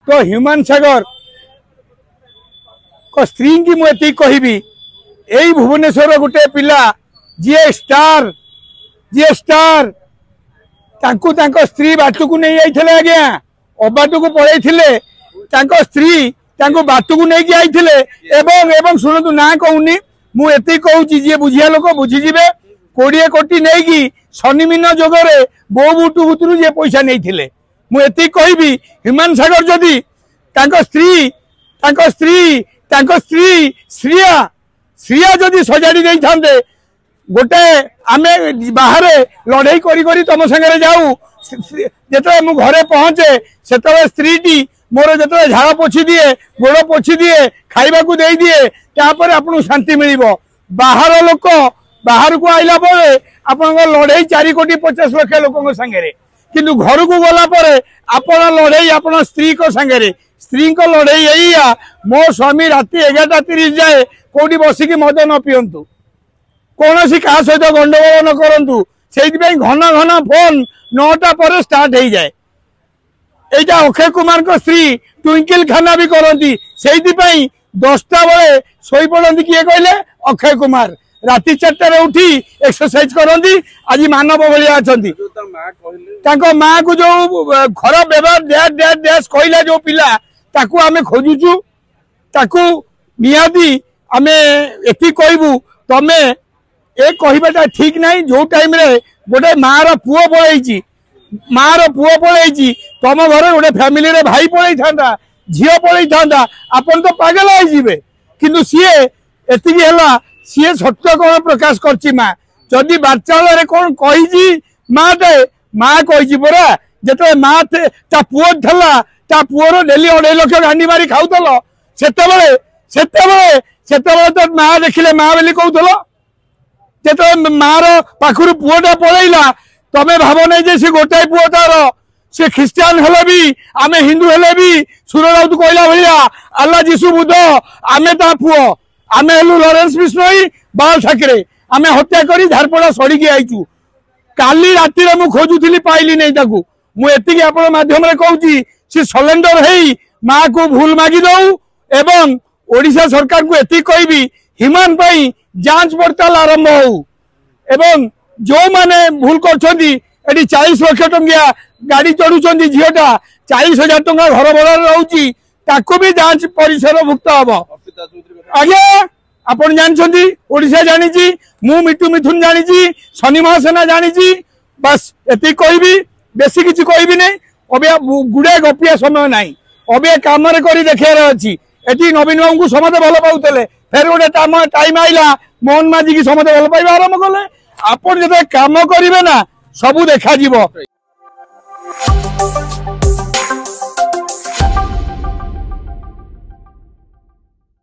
तो ह्यूमान सागर को स्त्री की मुझे कहबी यही भुवनेश्वर गोटे पिला जी स्टार तांको स्त्री बाटू को नहीं जाइए आज्ञा अबाटू को पलैले स्त्री बाटू नहीं जाइए एवं शुणु ना कहूनी मुझे कहूँ जी बुझिया लोक बुझीजे 20 कोटी नहीं शनि मीन जोगरे बो बुटू बुतरू जी पैसा नहीं मुझे कहबी ह्यूमान सागर जदि स्त्री श्रिया जदि सजाड़ी नहीं था गोटे आमे बाहर लड़ाई करी तुम सागर जाऊ जो मु घरे पहुंचे से स्त्री मोर जो झाड़ पोछी दिए गोड़ पोछी दिए खाइबा को दे दिए तापर आपन शांति मिल बाहर लोक बाहर को आइला आपण लड़ाई 4 कोटी 50 लाख लोक सागे किंतु घर को गला आपण लड़ाई आपण स्त्री को सागे स्त्री को लड़ाई यही मो स्वामी राति 11:30 जाए कौटी बसिकी मद न पिंतु कौन सी क्या सहित गंडगोल न करूँ से घन घन फोन 9टा पर स्टार्ट हो जाए एटा अक्षय कुमार को स्त्री ट्विंकल खाना भी करती से 10टा बेले शोई पड़ती किए कहले अक्षय कुमार राति 4टार उठी एक्सरसाइज करती आज मानव भाया अच्छा माँ को जो खराब व्यवहार डैश कहला जो पिला ताकू आमे खोजुचु ताकू निहाती आमे एति कहबू तमे ए कहबाटा ठीक नहीं जो टाइम रे गोटे माँ रो पुओ पलैची तुम घर गोटे फैमिली रे भाई पलै था झील पलै था आपन तो पागल होइजिबे किंतु सीए एतिकी हला सीए सत्य कौन प्रकाश करची माँ जदि बाचाल कौन कही माँ कही परा जो माँ ता पुओ थला ता पुओर डेली 2.5 लाख गांडी मारी खाऊल से तो माँ देखिले माँ बोली कहूल जो माँ रखु पुओटा पलैला तमें भाव नहीं जे सी गोटाए पुओ तार सी ख्रीस्टान हेले भी आमे हिंदू हेले भी सुर राउत कहला भाया आल्ला जीशु बुद्ध आमे ता पुओ आमे हेलु लॉरेंस बिश्नोई बाल ठाकरे आमे हत्या करी झारपड़ा सड़ीकी आईचु काली राति मु खोजुली पाइली नहीं ताकू मुझे आपण माध्यम कहूँ सी सलेंडर है माँ को भूल मागी दऊ एवं ओडिशा सरकार को एति कहबी हिमान पाई जांच पड़ताल आरंभ हो एवं जो माने भूल कर 40 लाख टंकिया गाड़ी चढ़ुंट झीटा 40,000 टंका घर भड़ा रोची ताकू भी जांच परिसर भुक्त हम आज्ञा आपन जानछंती ओडिशा जानी मु मिटू मिथुन जानी शनि महासेना जानी बस एति कहबी बेसी किसी कहबी नहीं अबे गुड़े गपिया समय ना अबे कम देखार अच्छी एटी नवीन बाबू को समझे भल पाते फेर गोटे टाइम आईला मोहन माझी की समझे भल पाइबा आरंभ कले आपन जो कम करेंगे ना सबू देखा।